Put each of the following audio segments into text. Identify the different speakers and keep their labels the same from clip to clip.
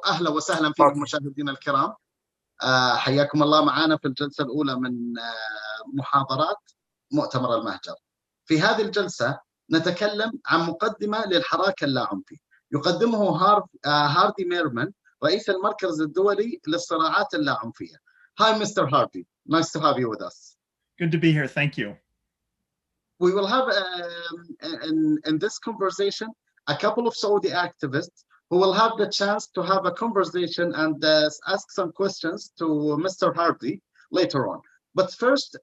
Speaker 1: أهلا وسهلا فيكم مشاهدينا الكرام. حياكم الله معنا في الجلسة الأولى من محاضرات مؤتمر المهجر. في هذه الجلسة نتكلم عن مقدمة للحراك اللاعنفي يقدمه هاردي ميرمان رئيس المركز الدولي للصراعات اللاعنفية. Hi Mr. Hardy, nice to have you with us.
Speaker 2: Good to be here, thank you.
Speaker 1: We will have in this conversation a couple of Saudi activists who will have the chance to have a conversation and ask some questions to Mr. Hardy later on. But first,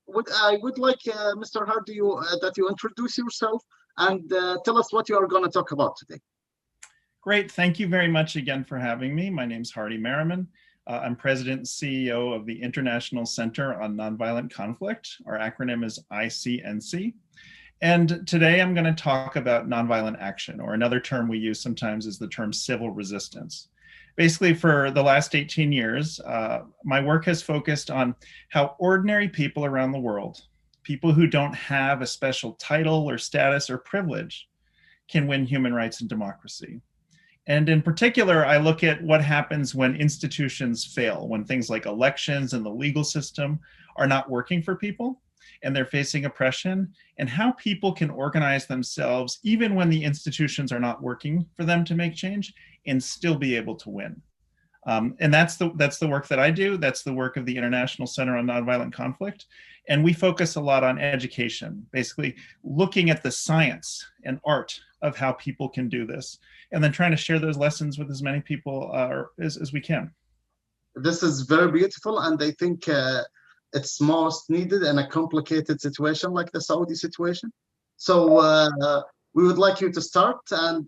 Speaker 1: I would like Mr. Hardy that you introduce yourself and tell us what you are going to talk about today.
Speaker 2: Great, thank you very much again for having me. My name is Hardy Merriman. I'm President and CEO of the International Center on Nonviolent Conflict. Our acronym is ICNC. And today I'm going to talk about nonviolent action, or another term we use sometimes is the term civil resistance. Basically, for the last 18 years, my work has focused on how ordinary people around the world, people who don't have a special title or status or privilege, can win human rights and democracy. And in particular, I look at what happens when institutions fail, when things like elections and the legal system are not working for people and they're facing oppression, and how people can organize themselves even when the institutions are not working for them to make change and still be able to win. And that's the work that I do. That's the work of the International Center on Nonviolent Conflict. And we focus a lot on education, basically looking at the science and art of how people can do this, and then trying to share those lessons with as many people as we can.
Speaker 1: This is very beautiful, and I think it's most needed in a complicated situation like the Saudi situation. So we would like you to start, and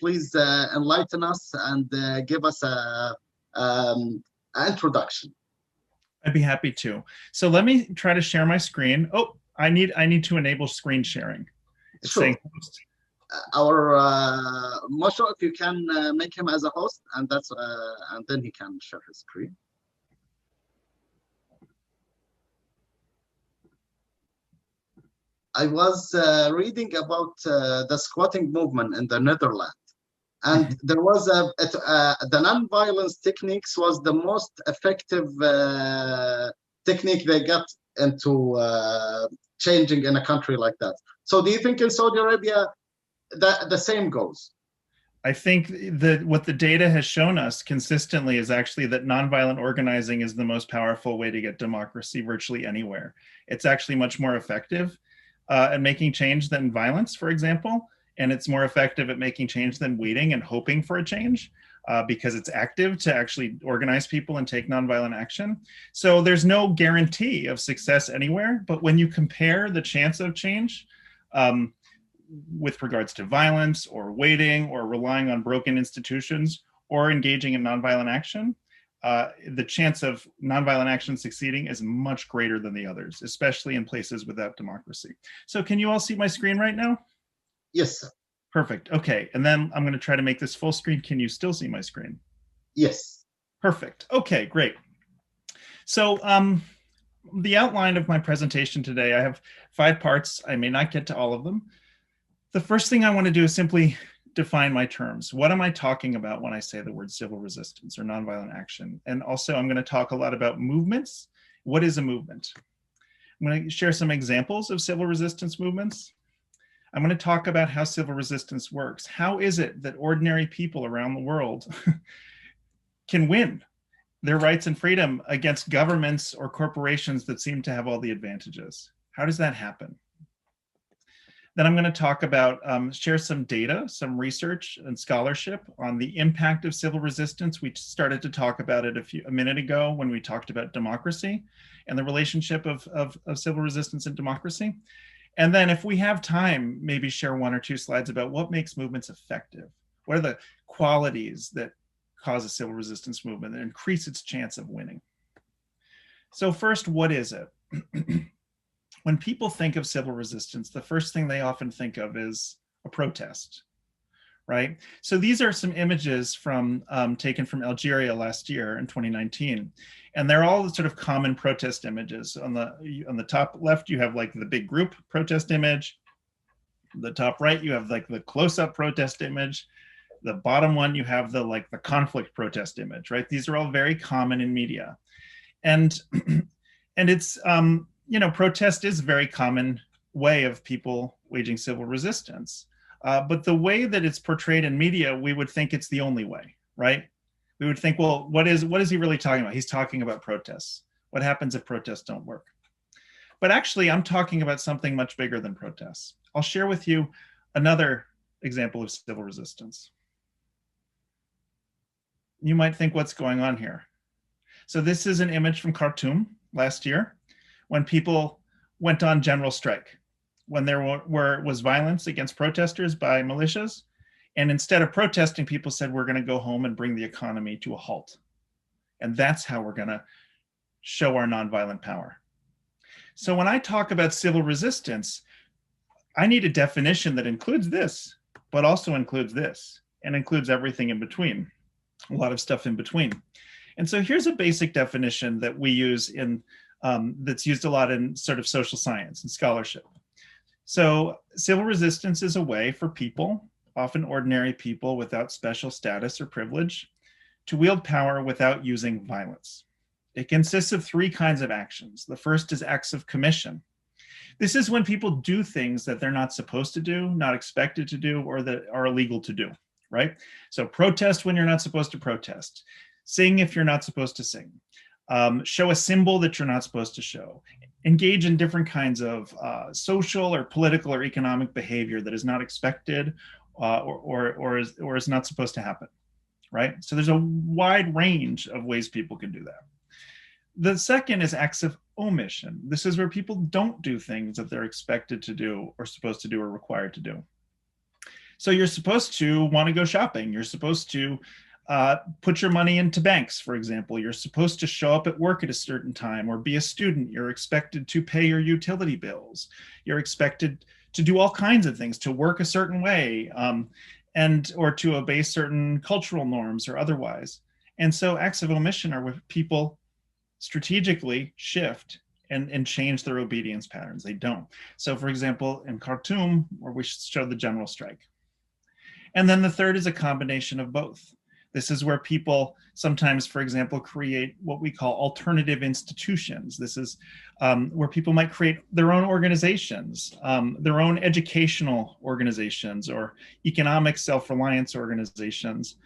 Speaker 1: please enlighten us and give us an introduction.
Speaker 2: I'd be happy to. So let me try to share my screen. Oh, I need to enable screen sharing. It's
Speaker 1: sure.
Speaker 2: Saying host.
Speaker 1: Our Mosho, if you can make him as a host, and that's and then he can share his screen. I was reading about the squatting movement in the Netherlands, and there was the non-violence techniques was the most effective technique they got into changing in a country like that. So do you think in Saudi Arabia that the same goes?
Speaker 2: I think that what the data has shown us consistently is actually that nonviolent organizing is the most powerful way to get democracy virtually anywhere. It's actually much more effective at making change than violence, for example, and it's more effective at making change than waiting and hoping for a change because it's active to actually organize people and take nonviolent action. So there's no guarantee of success anywhere, but when you compare the chance of change with regards to violence or waiting or relying on broken institutions or engaging in nonviolent action, the chance of nonviolent action succeeding is much greater than the others, especially in places without democracy. So can you all see my screen right now?
Speaker 1: Yes, sir.
Speaker 2: Perfect. Okay. And then I'm going to try to make this full screen. Can you still see my screen?
Speaker 1: Yes.
Speaker 2: Perfect. Okay, great. So the outline of my presentation today, I have 5 parts. I may not get to all of them. The first thing I want to do is simply define my terms. What am I talking about when I say the word civil resistance or nonviolent action? And also I'm going to talk a lot about movements. What is a movement? I'm going to share some examples of civil resistance movements. I'm going to talk about how civil resistance works. How is it that ordinary people around the world can win their rights and freedom against governments or corporations that seem to have all the advantages? How does that happen? Then I'm going to talk about, share some data, some research and scholarship on the impact of civil resistance. We started to talk about it a minute ago when we talked about democracy and the relationship of civil resistance and democracy. And then if we have time, maybe share 1 or 2 slides about what makes movements effective. What are the qualities that cause a civil resistance movement and increase its chance of winning? So first, what is it? When people think of civil resistance, the first thing they often think of is a protest, right? So these are some images from taken from Algeria last year in 2019, and they're all sort of common protest images. On the top left, you have like the big group protest image. The top right, you have like the close-up protest image. the bottom one, you have the conflict protest image, right? These are all very common in media. And, and it's, protest is a very common way of people waging civil resistance. But the way that it's portrayed in media, we would think it's the only way, right? We would think, well, what is he really talking about? He's talking about protests. What happens if protests don't work? But actually, I'm talking about something much bigger than protests. I'll share with you another example of civil resistance. You might think, what's going on here? So this is an image from Khartoum last year when people went on general strike, when there was violence against protesters by militias. And instead of protesting, people said, we're going to go home and bring the economy to a halt. And that's how we're going to show our nonviolent power. So when I talk about civil resistance, I need a definition that includes this, but also includes this, and includes everything in between, a lot of stuff in between. And so here's a basic definition that we use that's used a lot in sort of social science and scholarship. So civil resistance is a way for people, often ordinary people without special status or privilege, to wield power without using violence. It consists of three kinds of actions. The first is acts of commission. This is when people do things that they're not supposed to do, not expected to do, or that are illegal to do, right? So protest when you're not supposed to protest. Sing if you're not supposed to sing. Show a symbol that you're not supposed to show. Engage in different kinds of social or political or economic behavior that is not expected or is not supposed to happen, right? So there's a wide range of ways people can do that. The second is acts of omission. This is where people don't do things that they're expected to do or supposed to do or required to do. So you're supposed to want to go shopping. You're supposed to put your money into banks, for example. You're supposed to show up at work at a certain time or be a student. You're expected to pay your utility bills. You're expected to do all kinds of things, to work a certain way, or to obey certain cultural norms or otherwise. And so acts of omission are where people strategically shift and change their obedience patterns. They don't. So for example, in Khartoum, where we showed the general strike. And then the third is a combination of both. This is where people sometimes, for example, create what we call alternative institutions. This is where people might create their own organizations, their own educational organizations or economic self-reliance organizations.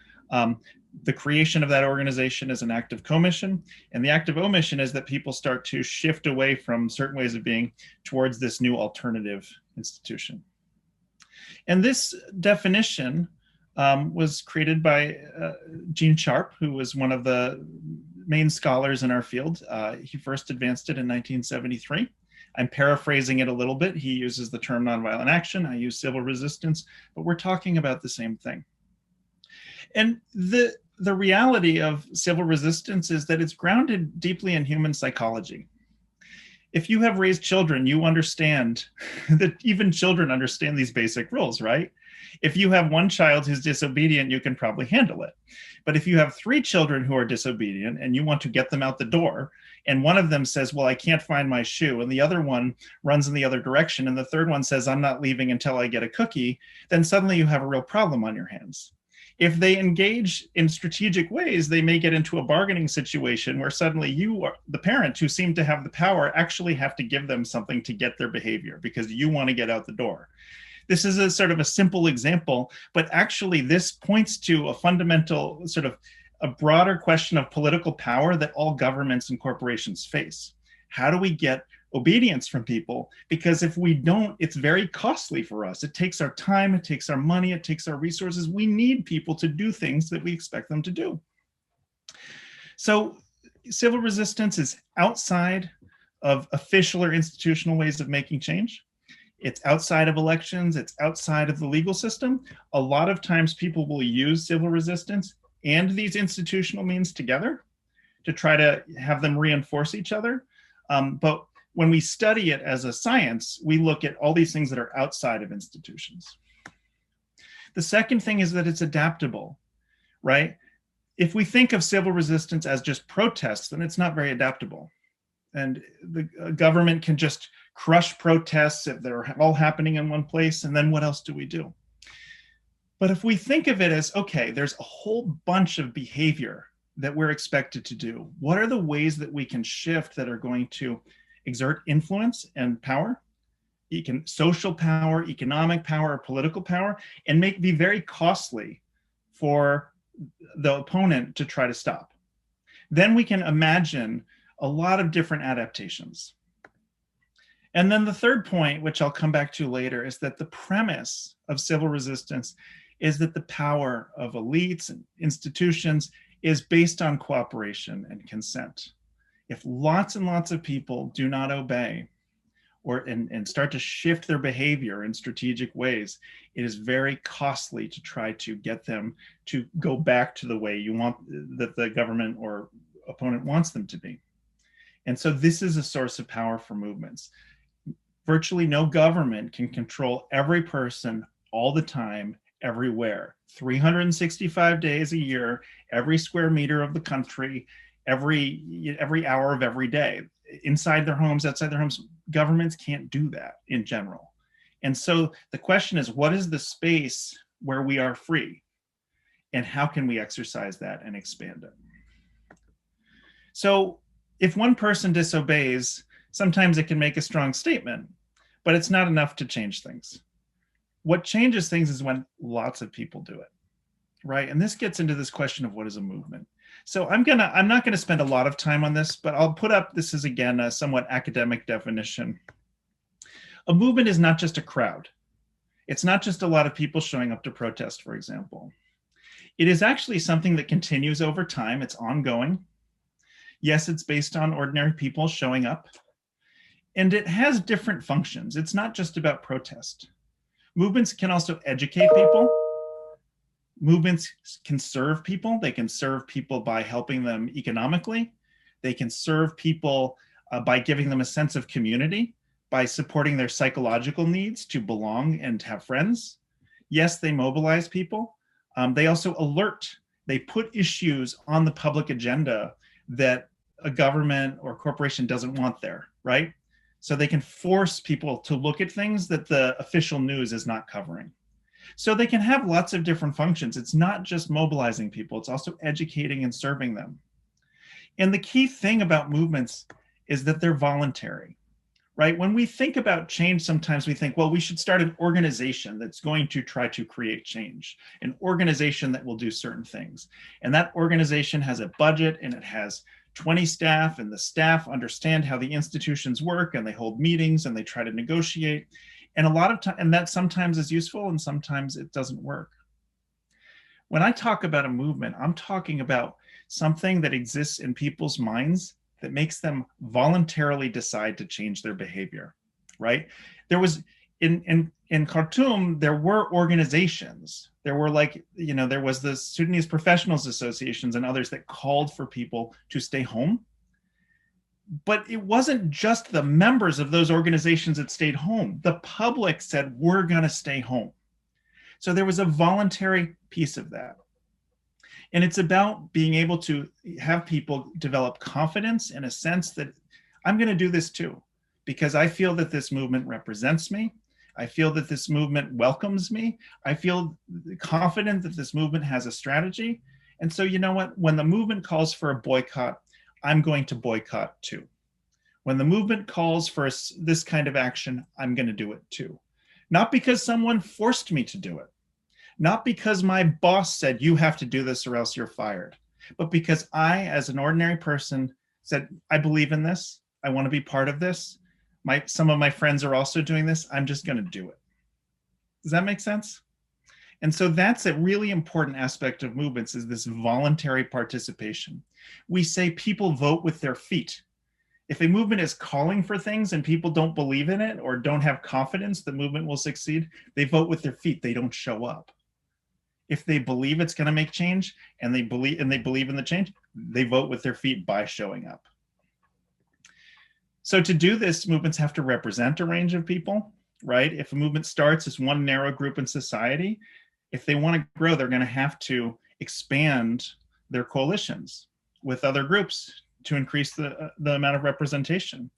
Speaker 2: The creation of that organization is an act of commission, and the act of omission is that people start to shift away from certain ways of being towards this new alternative institution. And this definition was created by Gene Sharp, who was one of the main scholars in our field. He first advanced it in 1973. I'm paraphrasing it a little bit. He uses the term nonviolent action. I use civil resistance, but we're talking about the same thing. And the reality of civil resistance is that it's grounded deeply in human psychology. If you have raised children, you understand that even children understand these basic rules, right? If you have one child who's disobedient, you can probably handle it. But if you have 3 children who are disobedient and you want to get them out the door, and one of them says, well, I can't find my shoe, and the other one runs in the other direction, and the third one says, I'm not leaving until I get a cookie, then suddenly you have a real problem on your hands. If they engage in strategic ways, they may get into a bargaining situation where suddenly you, are the parent who seem to have the power, actually have to give them something to get their behavior because you want to get out the door. This is a sort of a simple example, but actually this points to a fundamental sort of a broader question of political power that all governments and corporations face. How do we get obedience from people? Because if we don't, it's very costly for us. It takes our time, it takes our money, it takes our resources. We need people to do things that we expect them to do. So civil resistance is outside of official or institutional ways of making change. It's outside of elections, it's outside of the legal system. A lot of times people will use civil resistance and these institutional means together to try to have them reinforce each other. But when we study it as a science, we look at all these things that are outside of institutions. The second thing is that it's adaptable, right? If we think of civil resistance as just protests, then it's not very adaptable. And the government can just crush protests if they're all happening in one place, and then what else do we do? But if we think of it as, okay, there's a whole bunch of behavior that we're expected to do. What are the ways that we can shift that are going to exert influence and power, social power, economic power, political power, and be very costly for the opponent to try to stop? Then we can imagine a lot of different adaptations. And then the third point, which I'll come back to later, is that the premise of civil resistance is that the power of elites and institutions is based on cooperation and consent. If lots and lots of people do not obey and start to shift their behavior in strategic ways, it is very costly to try to get them to go back to the way you want, that the government or opponent wants them to be. And so this is a source of power for movements. Virtually no government can control every person all the time, everywhere, 365 days a year, every square meter of the country, every hour of every day, inside their homes, outside their homes. Governments can't do that in general. And so the question is, what is the space where we are free? And how can we exercise that and expand it? So if one person disobeys, sometimes it can make a strong statement, but it's not enough to change things. What changes things is when lots of people do it, right? And this gets into this question of what is a movement. So I'm not gonna spend a lot of time on this, but I'll put up, this is again a somewhat academic definition. A movement is not just a crowd. It's not just a lot of people showing up to protest, for example. It is actually something that continues over time. It's ongoing. Yes, it's based on ordinary people showing up, and it has different functions. It's not just about protest. Movements can also educate people. Movements can serve people. They can serve people by helping them economically. They can serve people by giving them a sense of community, by supporting their psychological needs to belong and have friends. Yes, they mobilize people. They also alert. They put issues on the public agenda that a government or corporation doesn't want there, right? So they can force people to look at things that the official news is not covering. So they can have lots of different functions. It's not just mobilizing people, it's also educating and serving them. And the key thing about movements is that they're voluntary, right? When we think about change, sometimes we think, well, we should start an organization that's going to try to create change, an organization that will do certain things. And that organization has a budget and it has 20 staff, and the staff understand how the institutions work, and they hold meetings and they try to negotiate. And a lot of time, and that sometimes is useful and sometimes it doesn't work. When I talk about a movement, I'm talking about something that exists in people's minds that makes them voluntarily decide to change their behavior, right? There was, in Khartoum, there were organizations. There were there was the Sudanese Professionals Associations and others that called for people to stay home. But it wasn't just the members of those organizations that stayed home. The public said, we're gonna stay home. So there was a voluntary piece of that. And it's about being able to have people develop confidence in a sense that I'm gonna do this too, because I feel that this movement represents me. I feel that this movement welcomes me. I feel confident that this movement has a strategy. And so, you know what? When the movement calls for a boycott, I'm going to boycott too. When the movement calls for this kind of action, I'm going to do it too. Not because someone forced me to do it. Not because my boss said, you have to do this or else you're fired. But because I, as an ordinary person, said, I believe in this. I want to be part of this. Some of my friends are also doing this. I'm just going to do it. Does that make sense? And so that's a really important aspect of movements, is this voluntary participation. We say people vote with their feet. If a movement is calling for things and people don't believe in it or don't have confidence the movement will succeed, they vote with their feet. They don't show up. If they believe it's going to make change and they believe in the change, they vote with their feet by showing up. So to do this, movements have to represent a range of people, right? If a movement starts as one narrow group in society, if they want to grow, they're going to have to expand their coalitions with other groups to increase the amount of representation.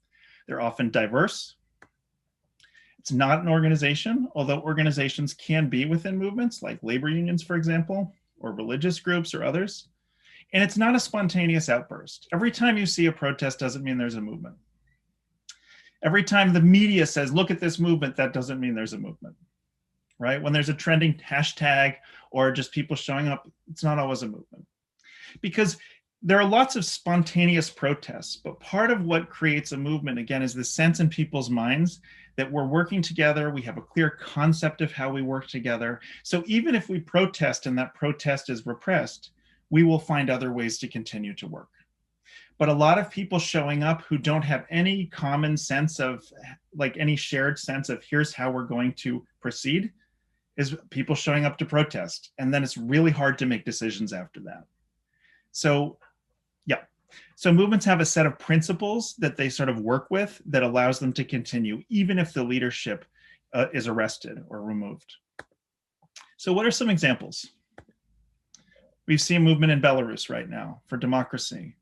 Speaker 2: They're often diverse. It's not an organization, although organizations can be within movements like labor unions, for example, or religious groups or others. And it's not a spontaneous outburst. Every time you see a protest doesn't mean there's a movement. Every time the media says, look at this movement, that doesn't mean there's a movement, right? When there's a trending hashtag or just people showing up, it's not always a movement. Because there are lots of spontaneous protests, but part of what creates a movement, again, is the sense in people's minds that we're working together, we have a clear concept of how we work together. So even if we protest and that protest is repressed, we will find other ways to continue to work. But a lot of people showing up who don't have any common sense of, like any shared sense of here's how we're going to proceed, is people showing up to protest. And then it's really hard to make decisions after that. So yeah, so movements have a set of principles that they sort of work with that allows them to continue, even if the leadership is arrested or removed. So what are some examples? We've seen a movement in Belarus right now for democracy,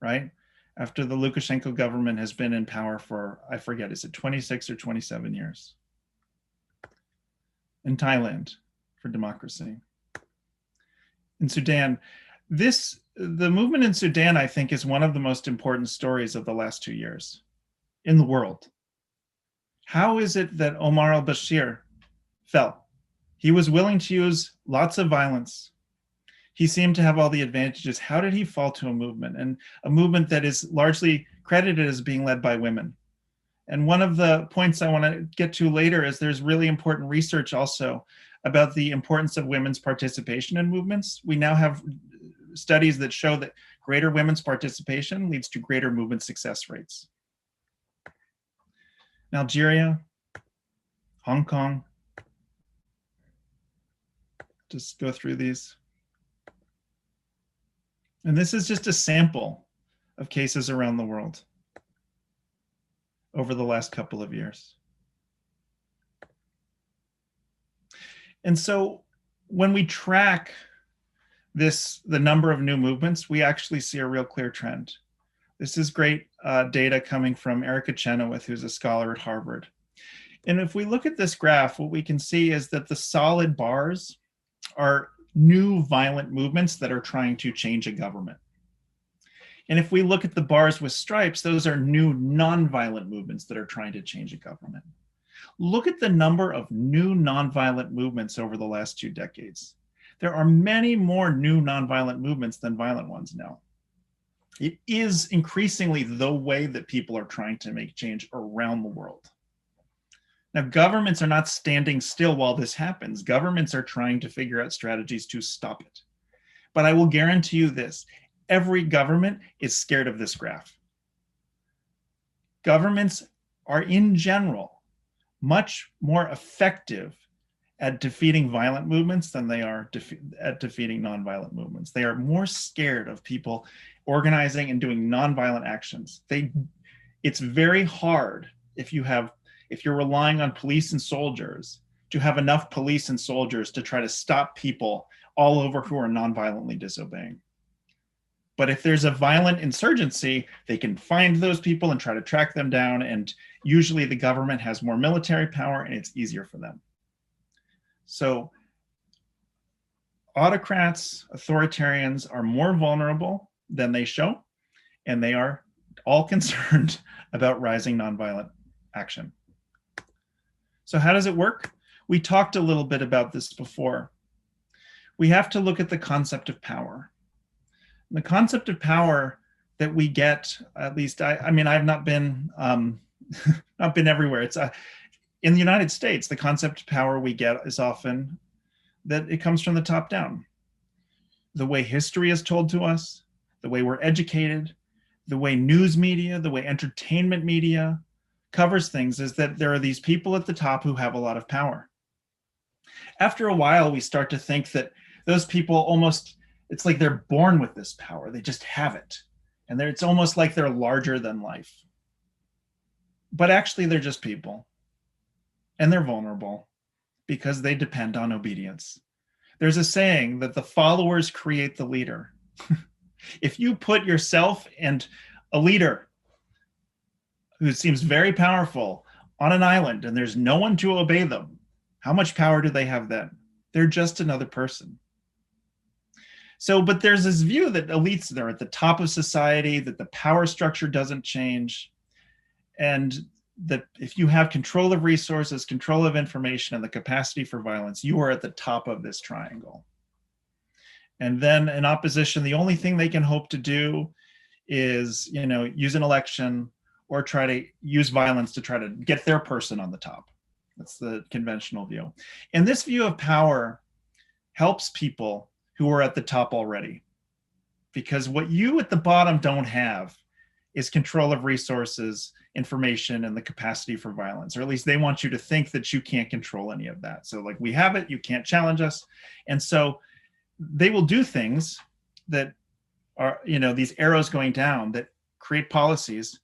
Speaker 2: right? After the Lukashenko government has been in power for, I forget, is it 26 or 27 years? In Thailand for democracy. In Sudan, the movement in Sudan, I think, is one of the most important stories of the last 2 years in the world. How is it that Omar al-Bashir fell? He was willing to use lots of violence. He seemed to have all the advantages. How did he fall to a movement, and a movement that is largely credited as being led by women? And one of the points I want to get to later is there's really important research also about the importance of women's participation in movements. We now have studies that show that greater women's participation leads to greater movement success rates. In Algeria, Hong Kong, just go through these. And this is just a sample of cases around the world over the last couple of years. And so when we track the number of new movements, we actually see a real clear trend. This is great data coming from Erica Chenoweth, who's a scholar at Harvard. And if we look at this graph, what we can see is that the solid bars are new violent movements that are trying to change a government. And if we look at the bars with stripes, those are new nonviolent movements that are trying to change a government. Look at the number of new nonviolent movements over the last 2 decades. There are many more new nonviolent movements than violent ones now. It is increasingly the way that people are trying to make change around the world. Now, governments are not standing still while this happens. Governments are trying to figure out strategies to stop it. But I will guarantee you this, every government is scared of this graph. Governments are, in general, much more effective at defeating violent movements than they are at defeating nonviolent movements. They are more scared of people organizing and doing nonviolent actions. It's very hard if you're relying on police and soldiers to have enough police and soldiers to try to stop people all over who are nonviolently disobeying. But if there's a violent insurgency, they can find those people and try to track them down. And usually the government has more military power and it's easier for them. So autocrats, authoritarians are more vulnerable than they show, and they are all concerned about rising nonviolent action. So how does it work? We talked a little bit about this before. We have to look at the concept of power. The concept of power that we get, at least I mean, I've not been everywhere. It's in the United States, the concept of power we get is often that it comes from the top down. The way history is told to us, the way we're educated, the way news media, the way entertainment media covers things is that there are these people at the top who have a lot of power. After a while, we start to think that those people almost, it's like they're born with this power. They just have it. And it's almost like they're larger than life. But actually, they're just people. And they're vulnerable because they depend on obedience. There's a saying that the followers create the leader. If you put yourself and a leader who seems very powerful on an island and there's no one to obey them, how much power do they have then? They're just another person. So, but there's this view that elites, they're at the top of society, that the power structure doesn't change, and that if you have control of resources, control of information, and the capacity for violence, you are at the top of this triangle. And then in opposition, the only thing they can hope to do is, you know, use an election or try to use violence to try to get their person on the top. That's the conventional view. And this view of power helps people who are at the top already, because what you at the bottom don't have is control of resources, information, and the capacity for violence, or at least they want you to think that you can't control any of that. So like, we have it, you can't challenge us. And so they will do things that are, you know, these arrows going down that create policies.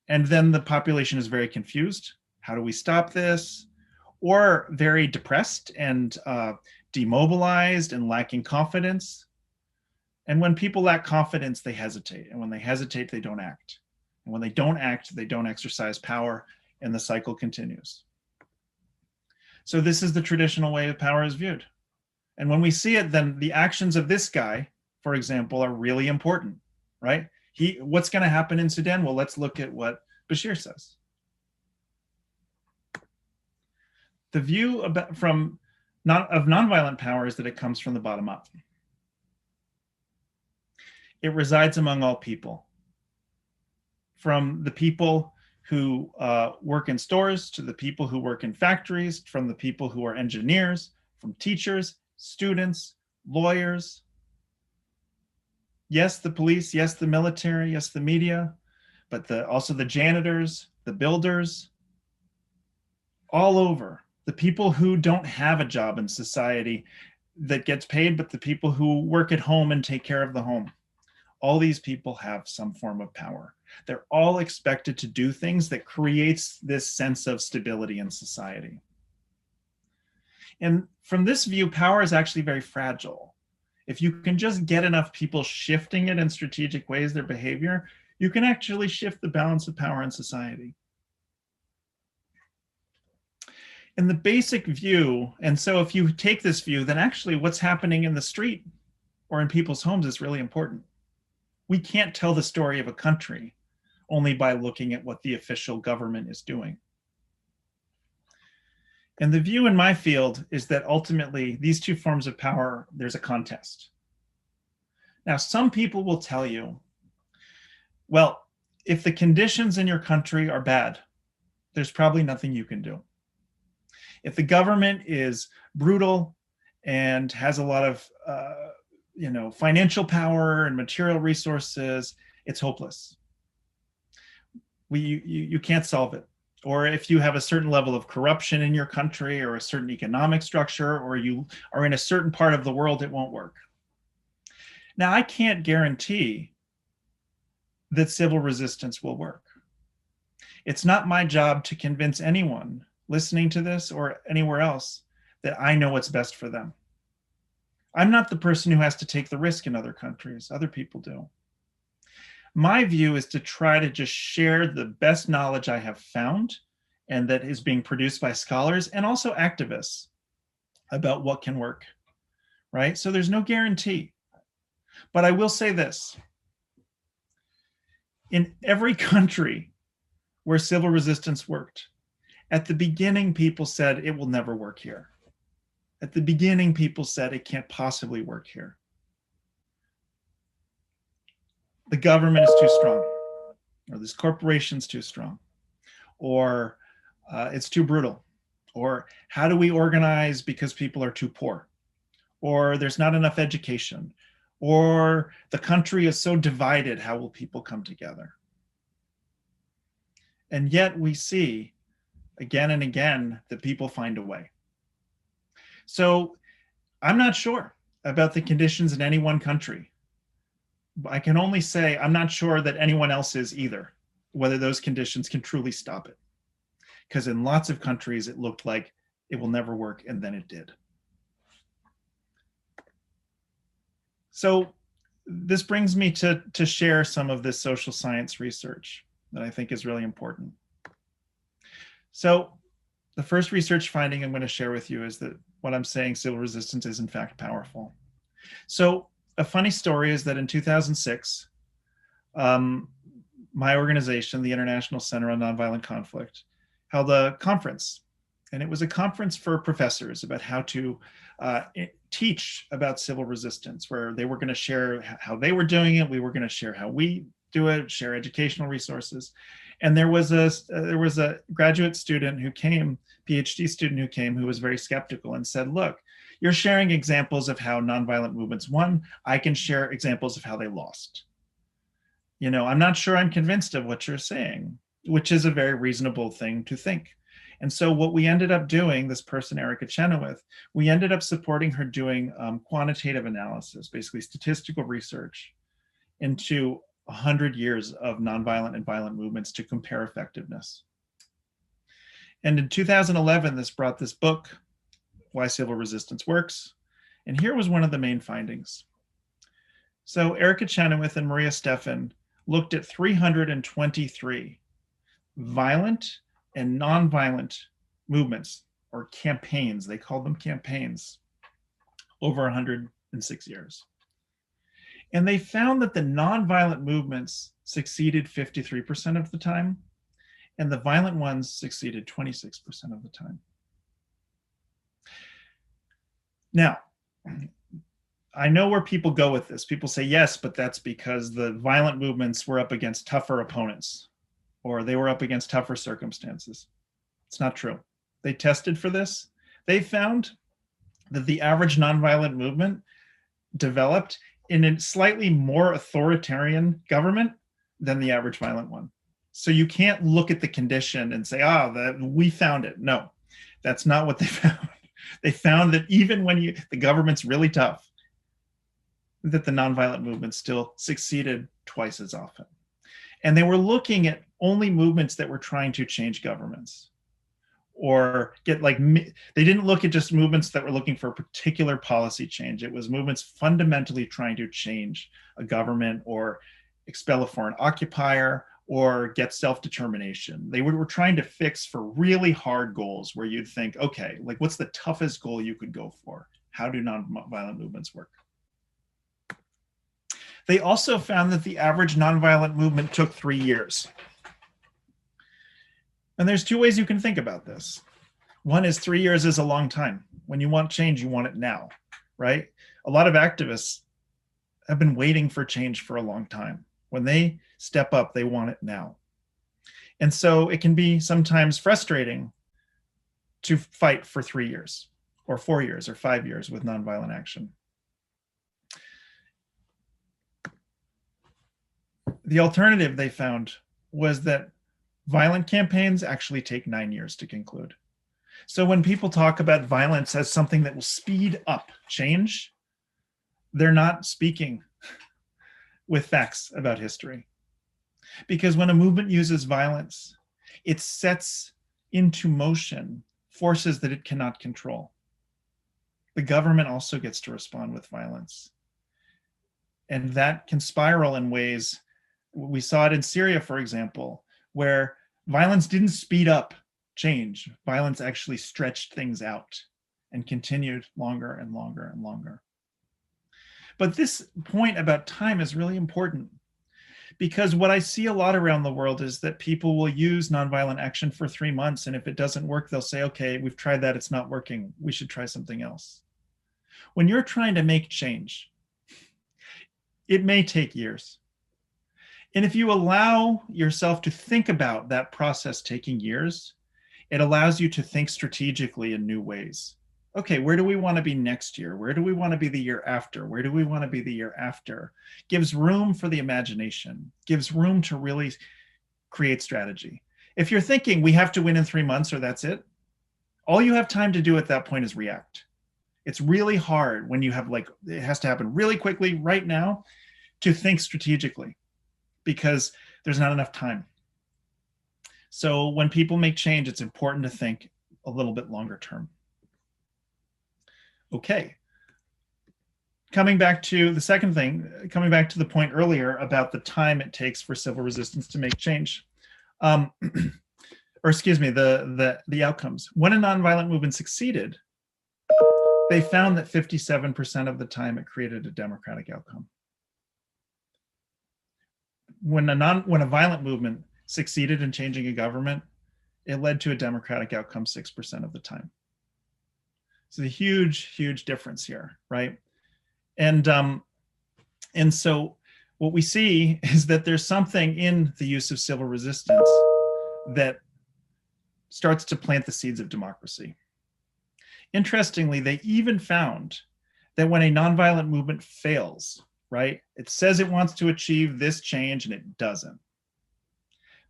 Speaker 2: And then the population is very confused. How do we stop this? Or very depressed and demobilized and lacking confidence. And when people lack confidence, they hesitate. And when they hesitate, they don't act. And when they don't act, they don't exercise power, and the cycle continues. So this is the traditional way that power is viewed. And when we see it, then the actions of this guy, for example, are really important, right? What's going to happen in Sudan? Well, let's look at what Bashir says. The view of nonviolent power is that it comes from the bottom up. It resides among all people, from the people who work in stores to the people who work in factories, from the people who are engineers, from teachers, students, lawyers. Yes, the police, yes, the military, yes, the media, but also the janitors, the builders, all over. The people who don't have a job in society that gets paid, but the people who work at home and take care of the home. All these people have some form of power. They're all expected to do things that creates this sense of stability in society. And from this view, power is actually very fragile. If you can just get enough people shifting it in strategic ways, their behavior, you can actually shift the balance of power in society. In the basic view, and so if you take this view, then actually what's happening in the street or in people's homes is really important. We can't tell the story of a country only by looking at what the official government is doing. And the view in my field is that ultimately these two forms of power, there's a contest. Now, some people will tell you, well, if the conditions in your country are bad, there's probably nothing you can do. If the government is brutal and has a lot of financial power and material resources, it's hopeless. You can't solve it. Or if you have a certain level of corruption in your country or a certain economic structure, or you are in a certain part of the world, it won't work. Now, I can't guarantee that civil resistance will work. It's not my job to convince anyone listening to this or anywhere else that I know what's best for them. I'm not the person who has to take the risk in other countries. Other people do. My view is to try to just share the best knowledge I have found and that is being produced by scholars and also activists about what can work, right? So there's no guarantee. But I will say this. In every country where civil resistance worked, at the beginning, people said it will never work here. At the beginning, people said it can't possibly work here. The government is too strong, or this corporation's too strong, or it's too brutal, or how do we organize because people are too poor, or there's not enough education, or the country is so divided, how will people come together? And yet we see again and again that people find a way. So I'm not sure about the conditions in any one country. I can only say I'm not sure that anyone else is either, whether those conditions can truly stop it. Because in lots of countries, it looked like it will never work, and then it did. So this brings me to share some of this social science research that I think is really important. So the first research finding I'm going to share with you is that what I'm saying, civil resistance, is in fact powerful. So a funny story is that in 2006, my organization, the International Center on Nonviolent Conflict, held a conference. And it was a conference for professors about how to teach about civil resistance, where they were going to share how they were doing it. We were going to share how we do it, share educational resources. And there was a graduate student who came, PhD student who came, who was very skeptical and said, look, you're sharing examples of how nonviolent movements won. I can share examples of how they lost. You know, I'm not sure I'm convinced of what you're saying, which is a very reasonable thing to think. And so what we ended up doing, this person, Erica Chenoweth, we ended up supporting her doing quantitative analysis, basically statistical research into 100 years of nonviolent and violent movements to compare effectiveness. And in 2011, this brought this book, Why Civil Resistance Works. And here was one of the main findings. So Erica Chenoweth and Maria Stephan looked at 323 violent and nonviolent movements, or campaigns. They called them campaigns, over 106 years. And they found that the nonviolent movements succeeded 53% of the time, and the violent ones succeeded 26% of the time. Now, I know where people go with this. People say, yes, but that's because the violent movements were up against tougher opponents, or they were up against tougher circumstances. It's not true. They tested for this. They found that the average nonviolent movement developed in a slightly more authoritarian government than the average violent one. So you can't look at the condition and say, we found it. No, that's not what they found. They found that even when the government's really tough, that the nonviolent movement still succeeded twice as often. And they were looking at only movements that were trying to change governments, or they didn't look at just movements that were looking for a particular policy change. It was movements fundamentally trying to change a government, or expel a foreign occupier, or get self-determination. They were trying to fix for really hard goals where you'd think, okay, like what's the toughest goal you could go for? How do nonviolent movements work? They also found that the average nonviolent movement took 3 years. And there's two ways you can think about this. One is 3 years is a long time. When you want change, you want it now, right? A lot of activists have been waiting for change for a long time. When they step up, they want it now. And so it can be sometimes frustrating to fight for 3 years, or 4 years, or 5 years with nonviolent action. The alternative they found was that violent campaigns actually take 9 years to conclude. So when people talk about violence as something that will speed up change, they're not speaking with facts about history. Because when a movement uses violence, it sets into motion forces that it cannot control. The government also gets to respond with violence. And that can spiral in ways. We saw it in Syria, for example, where violence didn't speed up change. Violence actually stretched things out and continued longer and longer and longer. But this point about time is really important, because what I see a lot around the world is that people will use nonviolent action for 3 months, and if it doesn't work, they'll say, okay, we've tried that, it's not working, we should try something else. When you're trying to make change, it may take years. And if you allow yourself to think about that process taking years, it allows you to think strategically in new ways. Okay, where do we want to be next year? Where do we want to be the year after? Where do we want to be the year after? Gives room for the imagination, gives room to really create strategy. If you're thinking we have to win in 3 months or that's it, all you have time to do at that point is react. It's really hard when you have it has to happen really quickly right now to think strategically, because there's not enough time. So when people make change, it's important to think a little bit longer term. Okay. Coming back to the second thing, coming back to the point earlier about the time it takes for civil resistance to make change. or excuse me, the outcomes. When a nonviolent movement succeeded, they found that 57% of the time it created a democratic outcome. When a violent movement succeeded in changing a government, it led to a democratic outcome 6% of the time. So a huge, huge difference here, right? And so what we see is that there's something in the use of civil resistance that starts to plant the seeds of democracy. Interestingly, they even found that when a nonviolent movement fails, right, it says it wants to achieve this change and it doesn't.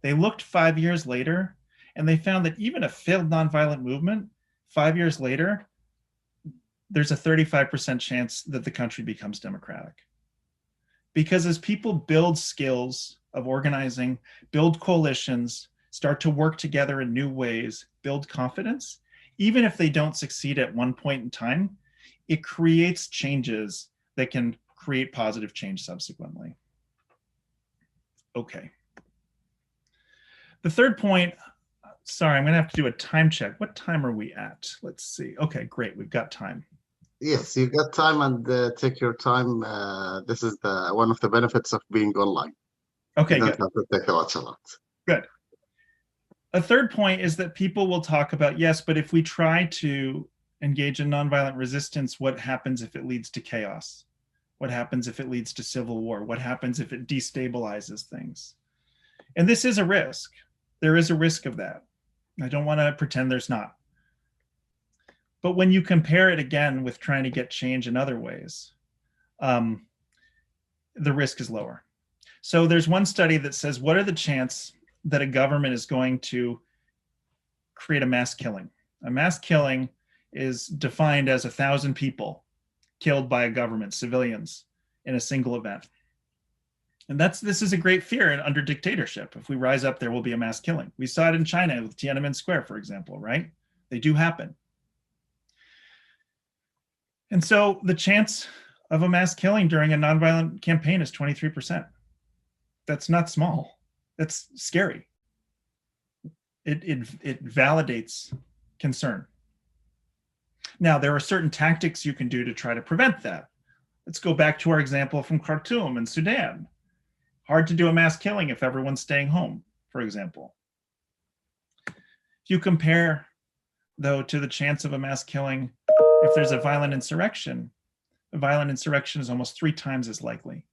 Speaker 2: They looked 5 years later and they found that even a failed nonviolent movement, 5 years later, there's a 35% chance that the country becomes democratic. Because as people build skills of organizing, build coalitions, start to work together in new ways, build confidence, even if they don't succeed at one point in time, it creates changes that can create positive change subsequently. Okay. The third point, sorry, I'm going to have to do a time check. What time are we at? Let's see. Okay, great. We've got time.
Speaker 3: Yes, you got time, and take your time. This is one of the benefits of being online.
Speaker 2: Okay,
Speaker 3: you
Speaker 2: good.
Speaker 3: don't have to take a lot.
Speaker 2: Good. A third point is that people will talk about, yes, but if we try to engage in nonviolent resistance, what happens if it leads to chaos? What happens if it leads to civil war? What happens if it destabilizes things? And this is a risk. There is a risk of that. I don't want to pretend there's not. But when you compare it again with trying to get change in other ways, the risk is lower. So there's one study that says, what are the chances that a government is going to create a mass killing? A mass killing is defined as 1,000 people killed by a government, civilians, in a single event. And this is a great fear under dictatorship. If we rise up, there will be a mass killing. We saw it in China with Tiananmen Square, for example, right? They do happen. And so the chance of a mass killing during a nonviolent campaign is 23%. That's not small. That's scary. It validates concern. Now, there are certain tactics you can do to try to prevent that. Let's go back to our example from Khartoum and Sudan. Hard to do a mass killing if everyone's staying home, for example. If you compare, though, to the chance of a mass killing, if there's a violent insurrection is almost 3 times as likely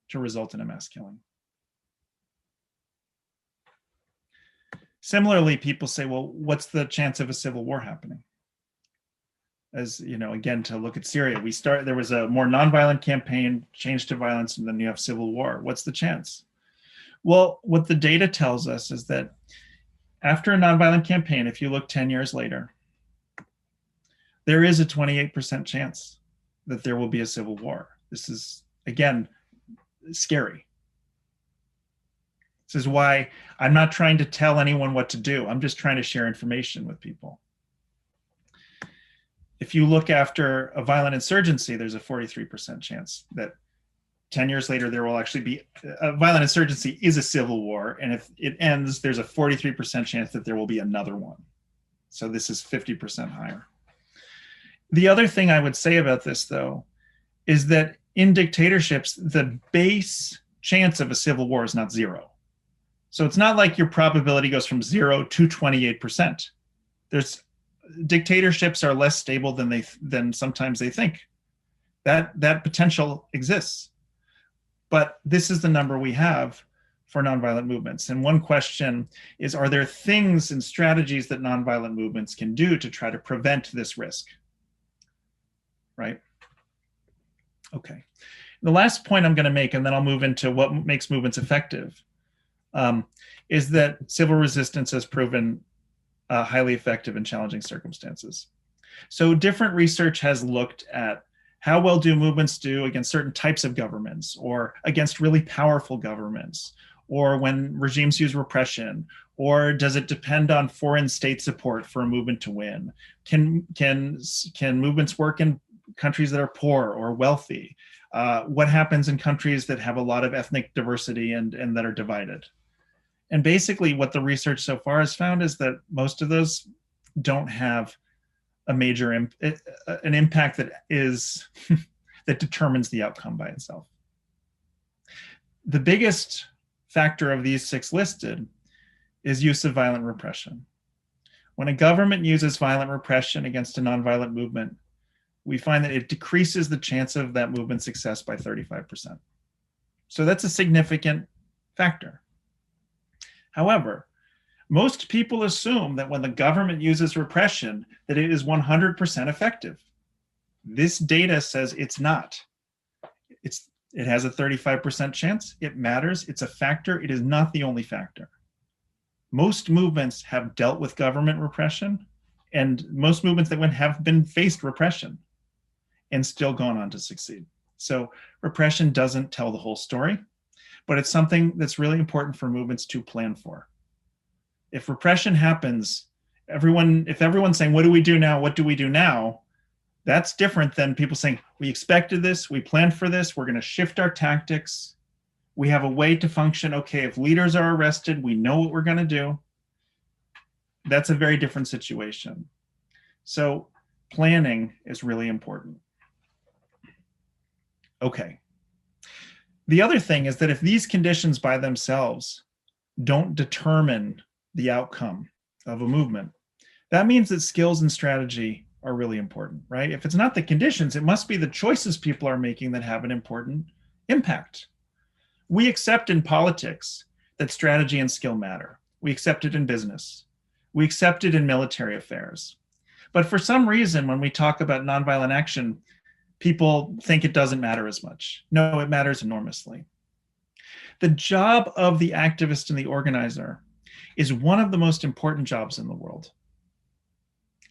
Speaker 2: to result in a mass killing. Similarly, people say, well, what's the chance of a civil war happening? As you know, again, to look at Syria, there was a more nonviolent campaign, change to violence, and then you have civil war. What's the chance? Well, what the data tells us is that after a nonviolent campaign, if you look 10 years later, there is a 28% chance that there will be a civil war. This is, again, scary. This is why I'm not trying to tell anyone what to do. I'm just trying to share information with people. If you look after a violent insurgency, there's a 43% chance that 10 years later, there will actually be a violent insurgency is a civil war. And if it ends, there's a 43% chance that there will be another one. So this is 50% higher. The other thing I would say about this, though, is that in dictatorships, the base chance of a civil war is not 0. So it's not like your probability goes from 0 to 28%. Dictatorships are less stable than sometimes they think. That potential exists. But this is the number we have for nonviolent movements. And one question is, are there things and strategies that nonviolent movements can do to try to prevent this risk? Right? Okay. The last point I'm going to make, and then I'll move into what makes movements effective, is that civil resistance has proven highly effective in challenging circumstances. So different research has looked at how well do movements do against certain types of governments, or against really powerful governments, or when regimes use repression, or does it depend on foreign state support for a movement to win? Can movements work in countries that are poor or wealthy? What happens in countries that have a lot of ethnic diversity and that are divided? And basically what the research so far has found is that most of those don't have a major an impact that is that determines the outcome by itself. The biggest factor of these 6 listed is use of violent repression. When a government uses violent repression against a nonviolent movement, we find that it decreases the chance of that movement's success by 35%. So that's a significant factor. However, most people assume that when the government uses repression, that it is 100% effective. This data says it's not. It has a 35% chance. It matters. It's a factor. It is not the only factor. Most movements have dealt with government repression, and most movements that have been faced repression and still gone on to succeed. So repression doesn't tell the whole story, but it's something that's really important for movements to plan for. If repression happens, if everyone's saying, what do we do now? What do we do now? That's different than people saying, we expected this, we planned for this, we're going to shift our tactics. We have a way to function. Okay, if leaders are arrested, we know what we're going to do. That's a very different situation. So planning is really important. Okay. The other thing is that if these conditions by themselves don't determine the outcome of a movement, that means that skills and strategy are really important, right? If it's not the conditions, it must be the choices people are making that have an important impact. We accept in politics that strategy and skill matter. We accept it in business. We accept it in military affairs. But for some reason, when we talk about nonviolent action, people think it doesn't matter as much. No, it matters enormously. The job of the activist and the organizer is one of the most important jobs in the world.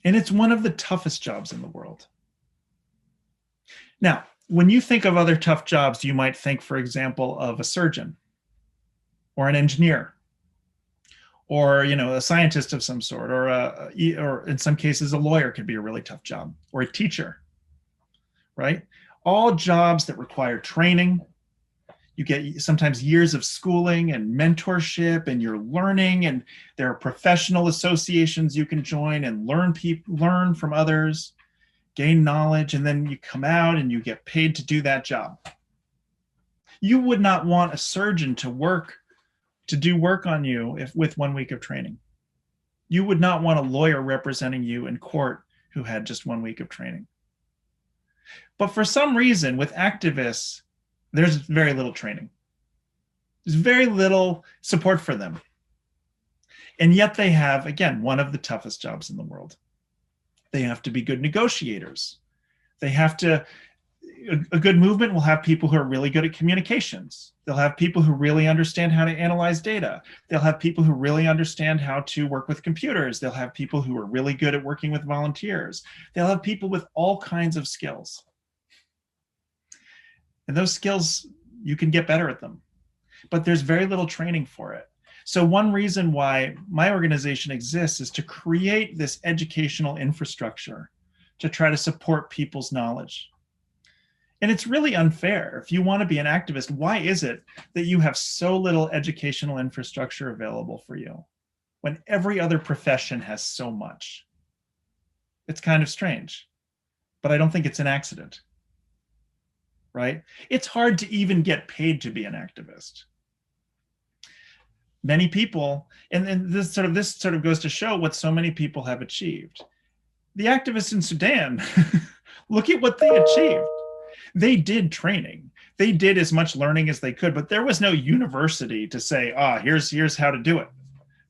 Speaker 2: And it's one of the toughest jobs in the world. Now, when you think of other tough jobs, you might think, for example, of a surgeon or an engineer or, a scientist of some sort, or in some cases, a lawyer could be a really tough job, or a teacher, right? All jobs that require training. You get sometimes years of schooling and mentorship, and you're learning, and there are professional associations you can join and learn from others, gain knowledge, and then you come out and you get paid to do that job. You would not want a surgeon to do work on you with 1 week of training. You would not want a lawyer representing you in court who had just 1 week of training. But for some reason, with activists, there's very little training. There's very little support for them. And yet they have, again, one of the toughest jobs in the world. They have to be good negotiators. A good movement will have people who are really good at communications. They'll have people who really understand how to analyze data. They'll have people who really understand how to work with computers. They'll have people who are really good at working with volunteers. They'll have people with all kinds of skills. And those skills, you can get better at them, but there's very little training for it. So one reason why my organization exists is to create this educational infrastructure to try to support people's knowledge. And it's really unfair. If you want to be an activist, why is it that you have so little educational infrastructure available for you when every other profession has so much? It's kind of strange, but I don't think it's an accident. Right? It's hard to even get paid to be an activist. Many people, and this sort of goes to show what so many people have achieved. The activists in Sudan, look at what they achieved. They did training. They did as much learning as they could, but there was no university to say, here's how to do it.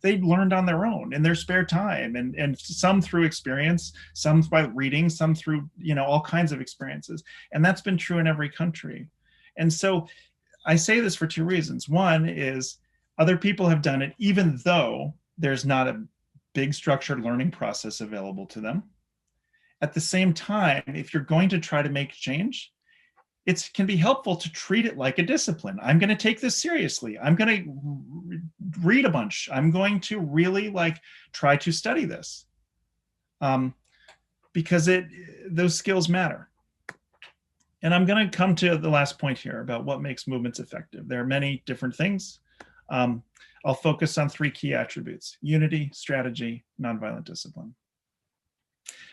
Speaker 2: They learned on their own in their spare time, and some through experience, some by reading, some through all kinds of experiences. And that's been true in every country. And so I say this for 2 reasons. One is other people have done it even though there's not a big structured learning process available to them. At the same time, if you're going to try to make change, it can be helpful to treat it like a discipline. I'm going to take this seriously. I'm going to read a bunch. I'm going to really try to study this because those skills matter. And I'm going to come to the last point here about what makes movements effective. There are many different things. I'll focus on 3 key attributes: unity, strategy, nonviolent discipline.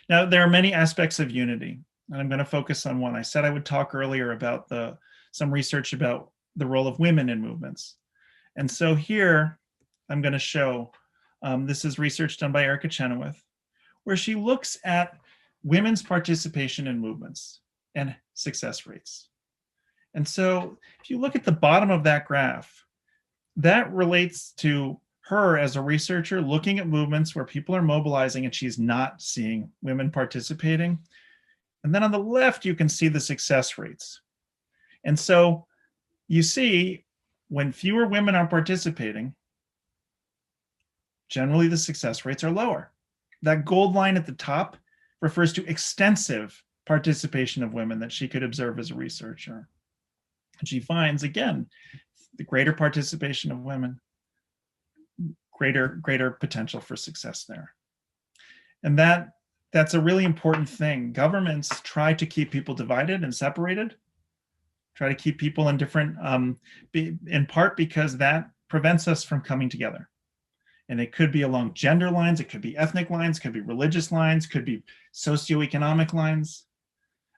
Speaker 2: Now, there are many aspects of unity, and I'm going to focus on one. I said I would talk earlier about some research about the role of women in movements. And so here, I'm going to show, this is research done by Erica Chenoweth, where she looks at women's participation in movements and success rates. And so if you look at the bottom of that graph, that relates to her as a researcher looking at movements where people are mobilizing and she's not seeing women participating. And then on the left, you can see the success rates. And so you see when fewer women are participating, generally the success rates are lower. That gold line at the top refers to extensive participation of women that she could observe as a researcher. And she finds, again, the greater participation of women, greater potential for success there. And that's a really important thing. Governments try to keep people divided and separated, try to keep people in different, in part because that prevents us from coming together. And it could be along gender lines, it could be ethnic lines, could be religious lines, could be socioeconomic lines.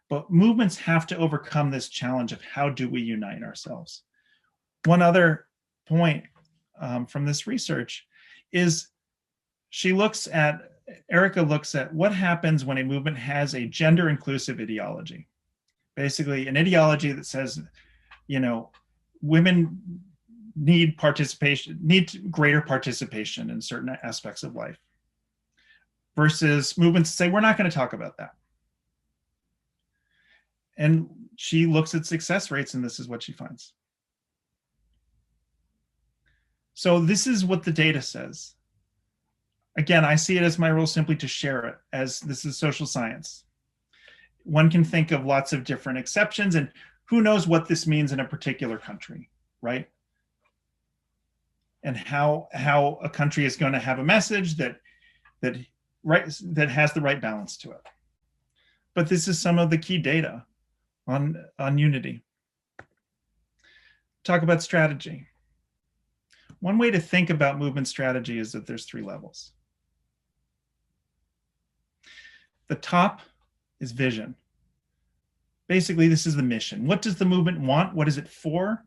Speaker 2: But movements have to overcome this challenge of how do we unite ourselves. One other point from this research is Erica looks at what happens when a movement has a gender inclusive ideology. Basically an ideology that says, women need greater participation in certain aspects of life, versus movements that say, we're not going to talk about that. And she looks at success rates, and this is what she finds. So this is what the data says. Again, I see it as my role simply to share it, as this is social science. One can think of lots of different exceptions, and who knows what this means in a particular country, right? And how a country is going to have a message that has the right balance to it. But this is some of the key data on unity. Talk about strategy. One way to think about movement strategy is that there's 3 levels. The top is vision. Basically, this is the mission. What does the movement want? What is it for?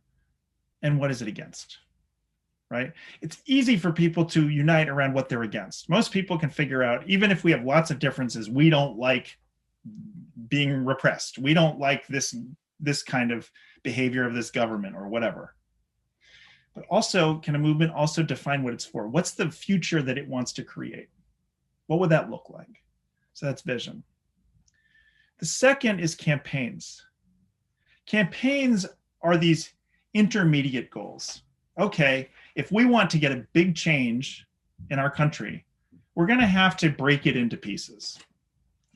Speaker 2: And what is it against? Right? It's easy for people to unite around what they're against. Most people can figure out, even if we have lots of differences, we don't like being repressed. We don't like this kind of behavior of this government or whatever. But also, can a movement also define what it's for? What's the future that it wants to create? What would that look like? So that's vision. The second is campaigns. Campaigns are these intermediate goals. Okay, if we want to get a big change in our country, we're going to have to break it into pieces.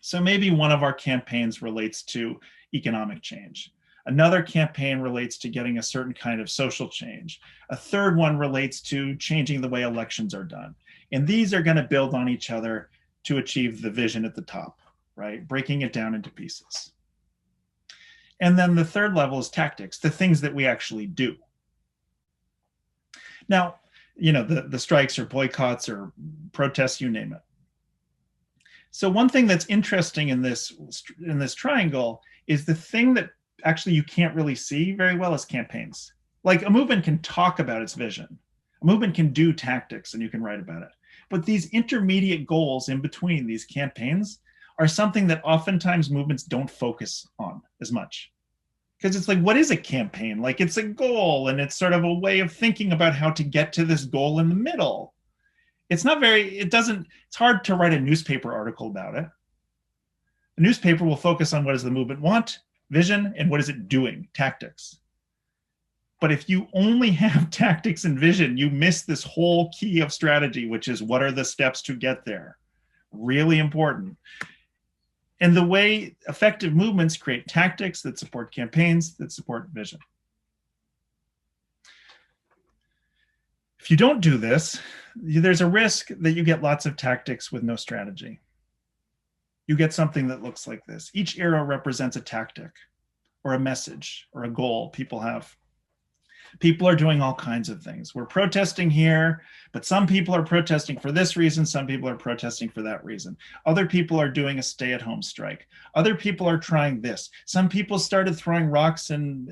Speaker 2: So maybe one of our campaigns relates to economic change. Another campaign relates to getting a certain kind of social change. A third one relates to changing the way elections are done. And these are going to build on each other to achieve the vision at the top, right? Breaking it down into pieces. And then the third level is tactics, the things that we actually do. Now, the strikes or boycotts or protests, you name it. So one thing that's interesting in this triangle is the thing that actually you can't really see very well is campaigns. Like a movement can talk about its vision. A movement can do tactics and you can write about it. But these intermediate goals in between these campaigns are something that oftentimes movements don't focus on as much. Because it's like, what is a campaign? Like it's a goal and it's sort of a way of thinking about how to get to this goal in the middle. It's hard to write a newspaper article about it. A newspaper will focus on what does the movement want, vision, and what is it doing, tactics. But if you only have tactics and vision, you miss this whole key of strategy, which is what are the steps to get there? Really important. And the way effective movements create tactics that support campaigns, that support vision. If you don't do this, there's a risk that you get lots of tactics with no strategy. You get something that looks like this. Each arrow represents a tactic or a message or a goal people have. People are doing all kinds of things. We're protesting here, but some people are protesting for this reason. Some people are protesting for that reason. Other people are doing a stay-at-home strike. Other people are trying this. Some people started throwing rocks and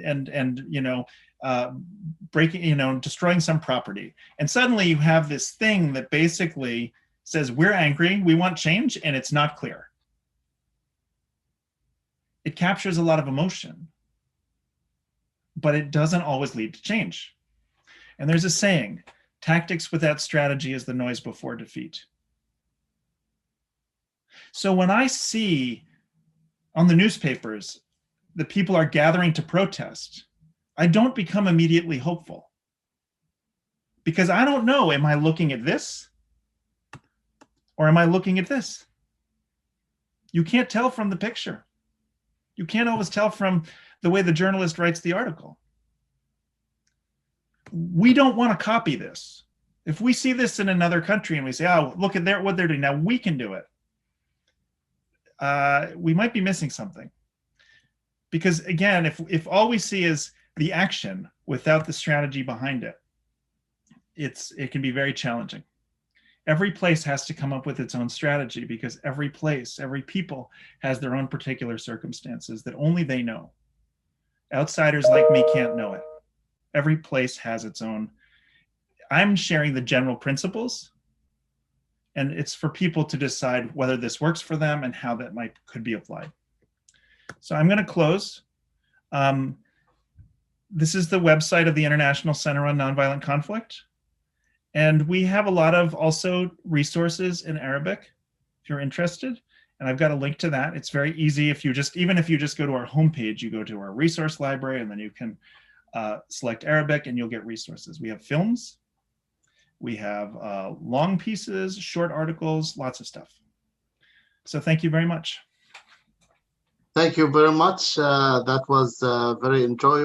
Speaker 2: breaking, destroying some property. And suddenly you have this thing that basically says, we're angry, we want change, and it's not clear. It captures a lot of emotion, but it doesn't always lead to change. And there's a saying, tactics without strategy is the noise before defeat. So when I see on the newspapers that people are gathering to protest, I don't become immediately hopeful. Because I don't know, am I looking at this? Or am I looking at this? You can't tell from the picture. You can't always tell from the way the journalist writes the article. We don't want to copy this. If we see this in another country and we say, oh, look at what they're doing, now we can do it. We might be missing something. Because again, if all we see is the action without the strategy behind it, it can be very challenging. Every place has to come up with its own strategy because every place, every people has their own particular circumstances that only they know. Outsiders like me can't know it. Every place has its own. I'm sharing the general principles, and it's for people to decide whether this works for them and how that could be applied. So I'm going to close. This is the website of the International Center on Nonviolent Conflict. And we have a lot of also resources in Arabic, if you're interested. And I've got a link to that. It's very easy. Even if you just go to our homepage, you go to our resource library, and then you can select Arabic and you'll get resources. We have films, we have long pieces, short articles, lots of stuff. So thank you very much.
Speaker 3: Thank you very much. That was very enjoyable.